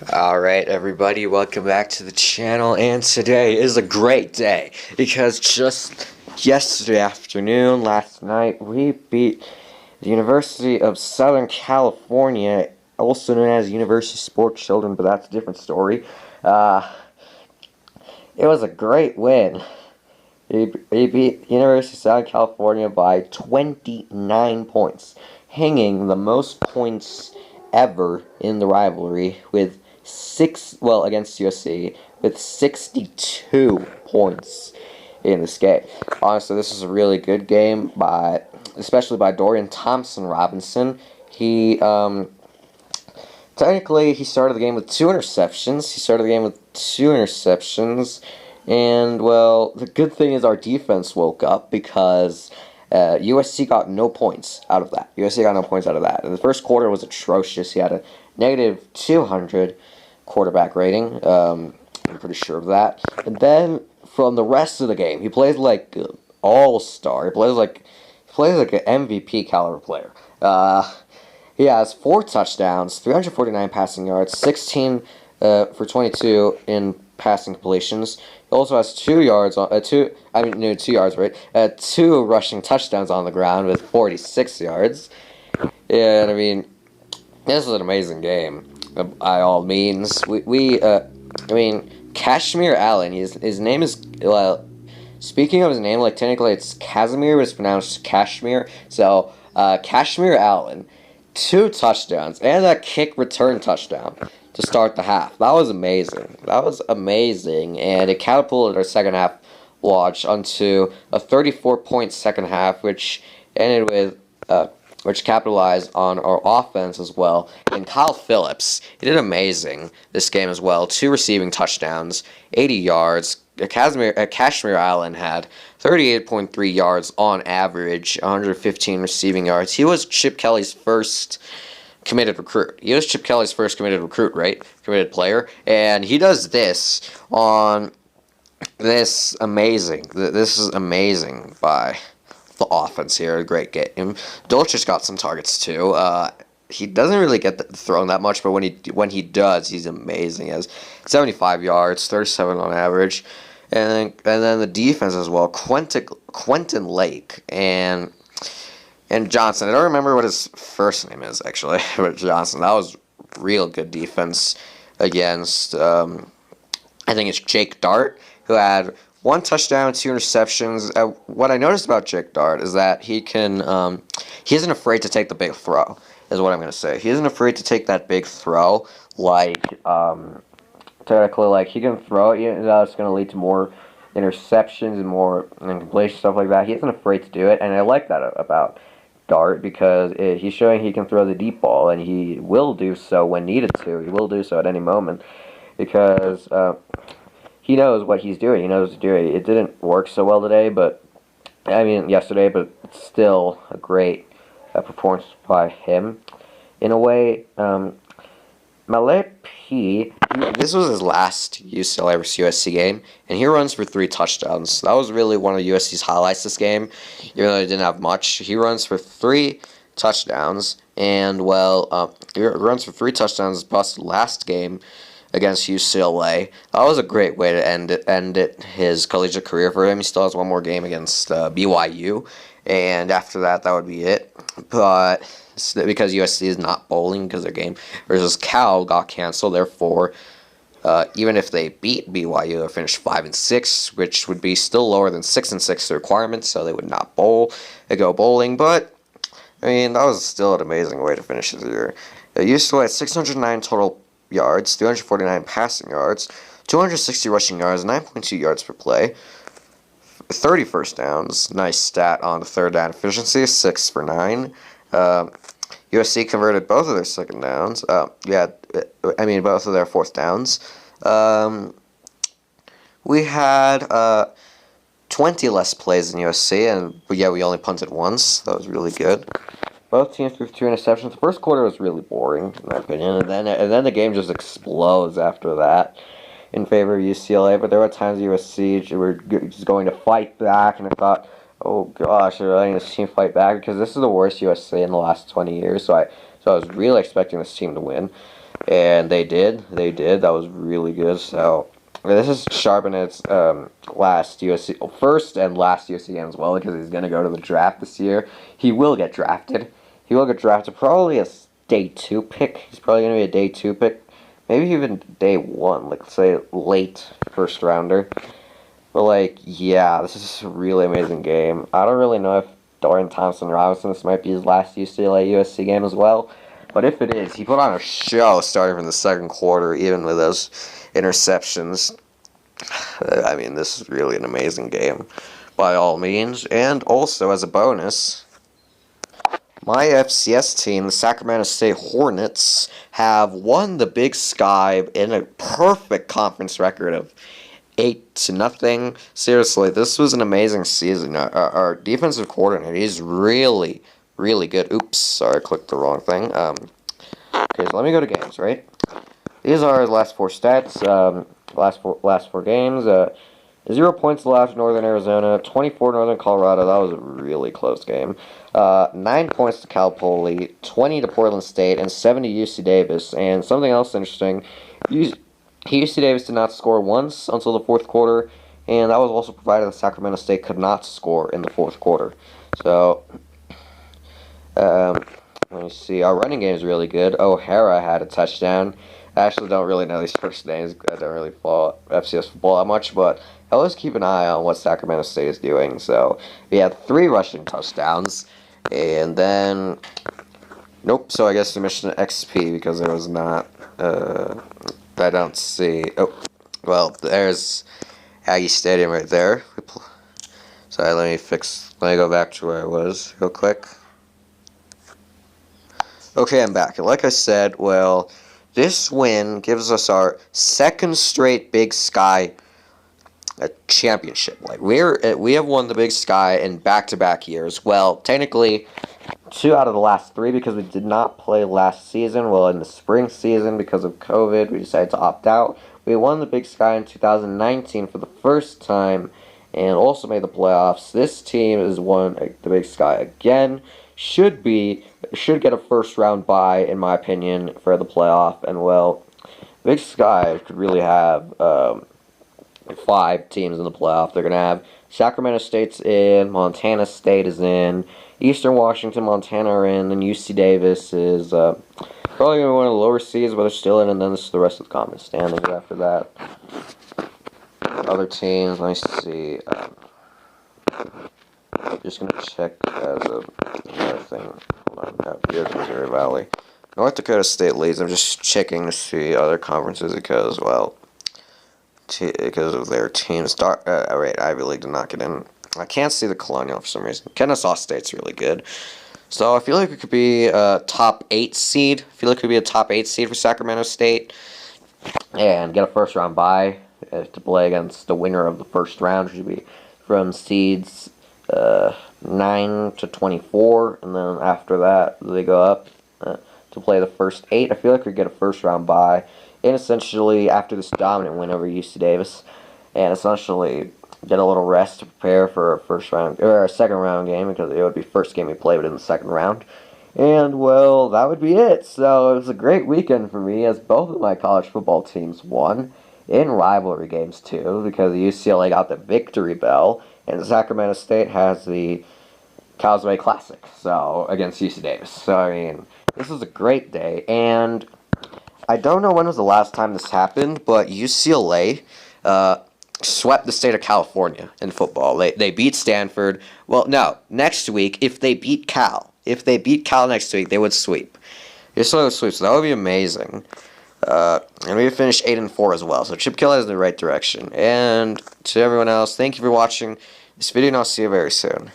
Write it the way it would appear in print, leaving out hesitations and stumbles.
Alright everybody, welcome back to the channel, and today is a great day because just yesterday afternoon, last night, we beat the University of Southern California, also known as University of Sport Children, but that's a different story. It was a great win. They beat University of Southern California by 29 points, hanging the most points ever in the rivalry with against USC with 62 points in this game. Honestly, this is a really good game especially by Dorian Thompson-Robinson. He technically he started the game with two interceptions. And, well, the good thing is our defense woke up because USC got no points out of that. And the first quarter was atrocious. He had a negative 200 quarterback rating. I'm pretty sure of that. And then from the rest of the game, he plays like an all-star. He plays like an MVP caliber player. He has 4 touchdowns, 349 passing yards, 16 for 22 in passing completions. He also has 2 yards, right? 2 rushing touchdowns on the ground with 46 yards. And I mean, this was an amazing game by all means. Kashmir Allen. His name is speaking of his name, like technically it's Casimir, but it's pronounced Kashmir. So Kashmir Allen, 2 touchdowns and a kick return touchdown to start the half. That was amazing, and it catapulted our second half watch onto a 34-point second half, which ended with which capitalized on our offense as well. And Kyle Phillips, he did amazing this game as well. 2 receiving touchdowns, 80 yards. Kashmir Allen had 38.3 yards on average, 115 receiving yards. He was Chip Kelly's first committed recruit. Right? Committed player. And he does this on this amazing. This is amazing by the offense here. A great game. Dolchich got some targets too. He doesn't really get thrown that much, but when he does, he's amazing. He has 75 yards, 37 on average. And then the defense as well. Quentin Lake and Johnson. I don't remember what his first name is, actually, but Johnson. That was real good defense against, I think it's Jake Dart, who had 1 touchdown, 2 interceptions. What I noticed about Jake Dart is that he isn't afraid to take the big throw, is what I'm going to say. He isn't afraid to take that big throw, technically, like, he can throw it, that's going to lead to more interceptions and more incompletion, stuff like that. He isn't afraid to do it, and I like that about Dart because he's showing he can throw the deep ball, and he will do so when needed to. He will do so at any moment because he knows what he's doing. He knows to do it. It didn't work so well yesterday, but it's still a great performance by him. In a way, Malep, this was his last UCLA versus USC game, and he runs for 3 touchdowns. That was really one of USC's highlights this game, even though he didn't have much. He runs for 3 touchdowns, and, he runs for 3 touchdowns plus last game against UCLA. That was a great way to end his collegiate career for him. He still has 1 more game against BYU, and after that would be it. But because USC is not bowling because their game versus Cal got canceled, therefore, even if they beat BYU, they finished 5-6, which would be still lower than 6-6 the requirements, so they would not go bowling. But I mean, that was still an amazing way to finish the year. UCLA had 609 total yards, 349 passing yards, 260 rushing yards, 9.2 yards per play, 30 first downs. Nice stat on the third down efficiency, 6 for 9. USC converted both of their second downs. Both of their fourth downs. We had 20 less plays than USC, and we only punted once. That was really good. Both teams threw 2 interceptions. The first quarter was really boring, in my opinion, and then the game just explodes after that in favor of UCLA. But there were times USC were just going to fight back, and I thought, oh gosh, they're letting this team fight back because this is the worst USC in the last 20 years. So I was really expecting this team to win. And they did. They did. That was really good. So this is Charbonnet's last USC, first and last USC game as well, because he's going to go to the draft this year. He will get drafted. He will get drafted. Probably a day 2 pick. He's probably going to be a day 2 pick. Maybe even day 1. Like, say, late first rounder. But, like, yeah, this is a really amazing game. I don't really know if Dorian Thompson-Robinson, this might be his last UCLA-USC game as well. But if it is, he put on a show starting from the second quarter, even with those interceptions. I mean, this is really an amazing game, by all means. And also, as a bonus, my FCS team, the Sacramento State Hornets, have won the Big Sky in a perfect conference record of 8-0. Seriously, this was an amazing season. Our defensive coordinator, he's really, really good. Oops, sorry, I clicked the wrong thing. Okay, so let me go to games, right? These are the last 4 stats. Last four games. 0 points allowed to Northern Arizona, 24 Northern Colorado. That was a really close game. 9 points to Cal Poly, 20 to Portland State, and 7 to UC Davis. And something else interesting, UC Davis did not score once until the fourth quarter, and that was also provided that Sacramento State could not score in the fourth quarter. So, let me see. Our running game is really good. O'Hara had a touchdown. I actually don't really know these first names. I don't really follow FCS football that much, but I always keep an eye on what Sacramento State is doing. So we had 3 rushing touchdowns, and then nope. So I guess we missed an XP because there was not. I don't see. Oh, well, there's Aggie Stadium right there. Sorry, let me go back to where I was real quick. Okay, I'm back. And like I said, well, this win gives us our second straight Big Sky championship. Like we have won the Big Sky in back-to-back years. Well, technically, 2 out of the last 3 because we did not play last season. Well, in the spring season because of COVID, we decided to opt out. We won the Big Sky in 2019 for the first time and also made the playoffs. This team has won the Big Sky again. Should get a first round bye, in my opinion, for the playoff. And well, Big Sky could really have 5 teams in the playoff. They're gonna have Sacramento State's in, Montana State is in, Eastern Washington, Montana are in, and UC Davis is probably gonna be one of the lower seeds, but they're still in. And then this is the rest of the conference standings after that. Other teams, let me see. Just gonna check as another thing. Hold on, no, here's Missouri Valley. North Dakota State leads. I'm just checking to see other conferences because, well, because of their teams. Right, Ivy League did not get in. I can't see the Colonial for some reason. Kennesaw State's really good. So I feel like it could be a top 8 seed. I feel like it could be a top 8 seed for Sacramento State and get a first round bye to play against the winner of the first round, which would be from seeds 9 to 24, and then after that they go up to play the first 8. I feel like we get a first round bye, and essentially after this dominant win over UC Davis, and essentially get a little rest to prepare for a first round or a second round game because it would be first game we played in the second round. And well, that would be it. So it was a great weekend for me as both of my college football teams won in rivalry games too, because UCLA got the victory bell and Sacramento State has the Causeway Classic, so against UC Davis. So I mean, this was a great day, and I don't know when was the last time this happened, but UCLA swept the state of California in football. They beat Stanford. Well, no, next week if they beat Cal next week, they would sweep. UCLA would sweep, so that would be amazing. And we finished 8-4 as well, so Chip Kelly is in the right direction. And to everyone else, thank you for watching this video, and I'll see you very soon.